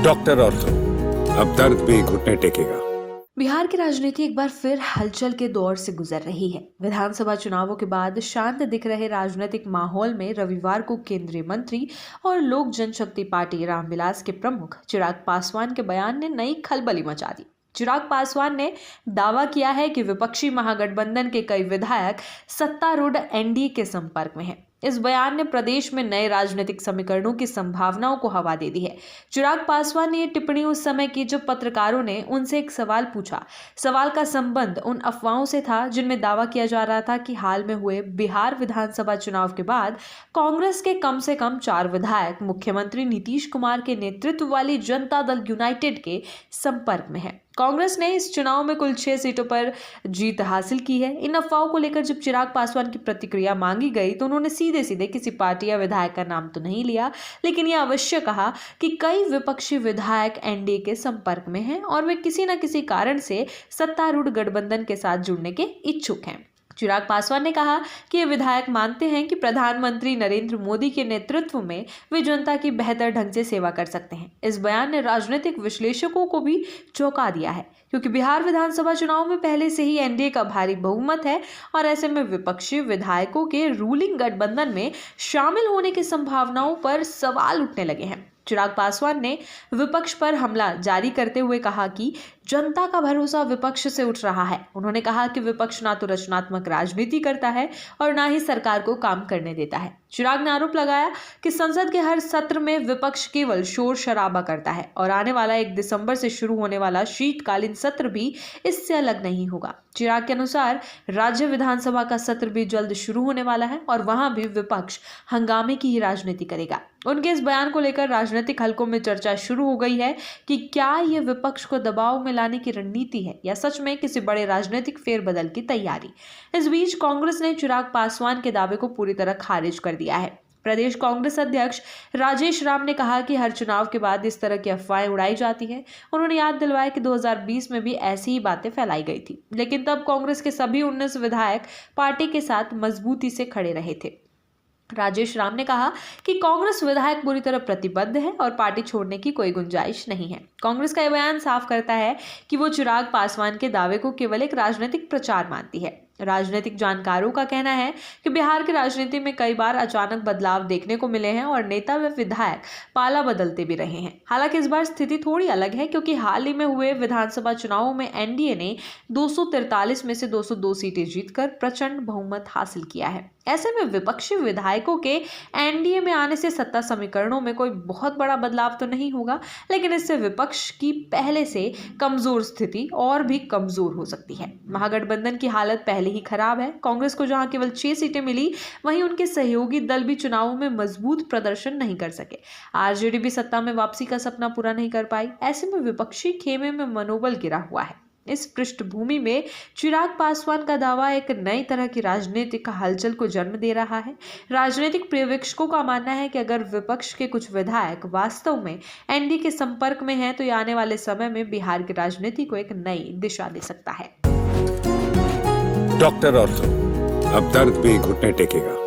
Doctor ortho, अब दर्द भी घुटने टेकेगा। बिहार की राजनीति एक बार फिर हलचल के दौर से गुजर रही है। विधानसभा चुनावों के बाद शांत दिख रहे राजनीतिक माहौल में रविवार को केंद्रीय मंत्री और लोक जनशक्ति पार्टी रामविलास के प्रमुख चिराग पासवान के बयान ने नई खलबली मचा दी। चिराग पासवान ने दावा किया है कि विपक्षी महागठबंधन के कई विधायक सत्तारूढ़ एनडीए के संपर्क में हैं। इस बयान ने प्रदेश में नए राजनीतिक समीकरणों की संभावनाओं को हवा दे दी है। चिराग पासवान ने यह टिप्पणी उस समय की जब पत्रकारों ने उनसे एक सवाल पूछा। सवाल का संबंध उन अफवाहों से था जिनमें दावा किया जा रहा था कि हाल में हुए बिहार विधानसभा चुनाव के बाद कांग्रेस के कम से कम 4 विधायक मुख्यमंत्री नीतीश कुमार के नेतृत्व वाली जनता दल यूनाइटेड के संपर्क में है। कांग्रेस ने इस चुनाव में कुल 6 सीटों पर जीत हासिल की है। इन अफवाहों को लेकर जब चिराग पासवान की प्रतिक्रिया मांगी गई तो उन्होंने सीधे सीधे किसी पार्टी या विधायक का नाम तो नहीं लिया, लेकिन यह अवश्य कहा कि कई विपक्षी विधायक एनडीए के संपर्क में हैं और वे किसी न किसी कारण से सत्तारूढ़ गठबंधन के साथ जुड़ने के इच्छुक हैं। चिराग पासवान ने कहा कि ये विधायक मानते हैं कि प्रधानमंत्री नरेंद्र मोदी के नेतृत्व में वे जनता की बेहतर ढंग से सेवा कर सकते हैं। इस बयान ने राजनीतिक विश्लेषकों को भी चौंका दिया है, क्योंकि बिहार विधानसभा चुनाव में पहले से ही एनडीए का भारी बहुमत है और ऐसे में विपक्षी विधायकों के रूलिंग गठबंधन में शामिल होने की संभावनाओं पर सवाल उठने लगे हैं। चिराग पासवान ने विपक्ष पर हमला जारी करते हुए कहा कि जनता का भरोसा विपक्ष से उठ रहा है। उन्होंने कहा कि विपक्ष ना तो रचनात्मक राजनीति करता है और ना ही सरकार को काम करने देता है। चिराग ने आरोप लगाया कि संसद के हर सत्र में विपक्ष केवल शोर शराबा करता है और आने वाला 1 दिसंबर से शुरू होने वाला शीतकालीन सत्र भी इससे अलग नहीं होगा। चिराग के अनुसार राज्य विधानसभा का सत्र भी जल्द शुरू होने वाला है और वहां भी विपक्ष हंगामे की ही राजनीति करेगा। उनके इस बयान को लेकर राजनीतिक हलकों में चर्चा शुरू हो गई है कि क्या यह विपक्ष को दबाव में लाने की रणनीति है या सच में किसी बड़े राजनीतिक फेरबदल की तैयारी। इस बीच कांग्रेस ने चिराग पासवान के दावे को पूरी तरह खारिज कर दिया है। प्रदेश कांग्रेस अध्यक्ष राजेश राम ने कहा कि हर चुनाव के बाद इस तरह की अफवाहें उड़ाई जाती हैं। उन्होंने याद दिलवाया कि 2020 में भी ऐसी ही बातें फैलाई गई थी, लेकिन तब कांग्रेस के सभी 19 विधायक पार्टी के साथ मजबूती से खड़े रहे थे। राजेश राम ने कहा कि कांग्रेस विधायक पूरी तरह प्रतिबद्ध है और पार्टी छोड़ने की कोई गुंजाइश नहीं है। कांग्रेस का यह बयान साफ करता है कि वो चिराग पासवान के दावे को केवल एक राजनीतिक प्रचार मानती है। राजनीतिक जानकारों का कहना है कि बिहार की राजनीति में कई बार अचानक बदलाव देखने को मिले हैं और नेता व विधायक पाला बदलते भी रहे हैं। हालांकि इस बार स्थिति थोड़ी अलग है, क्योंकि हाल ही में हुए विधानसभा चुनावों में एनडीए ने 243 में से 202 सीटें जीतकर प्रचंड बहुमत हासिल किया है। ऐसे में विपक्षी विधायकों के एनडीए में आने से सत्ता समीकरणों में कोई बहुत बड़ा बदलाव तो नहीं होगा, लेकिन इससे विपक्ष की पहले से कमजोर स्थिति और भी कमजोर हो सकती है। महागठबंधन की हालत पहले ही खराब है। कांग्रेस को जहां केवल 6 सीटें मिली, वहीं उनके सहयोगी दल भी चुनावों में मजबूत प्रदर्शन नहीं कर सके। आरजेडी भी सत्ता में वापसी का सपना पूरा नहीं कर पाई। ऐसे में विपक्षी खेमे में मनोबल गिरा हुआ है। इस पृष्ठभूमि में चिराग पासवान का दावा एक नई तरह की राजनीतिक हलचल को जन्म दे रहा है। राजनीतिक पर्यवेक्षकों का मानना है कि अगर विपक्ष के कुछ विधायक वास्तव में एनडीए के संपर्क में हैं, तो ये आने वाले समय में बिहार की राजनीति को एक नई दिशा दे सकता है। डॉक्टर ऑर्थो, अब दर्द भी घुटने टेकेगा।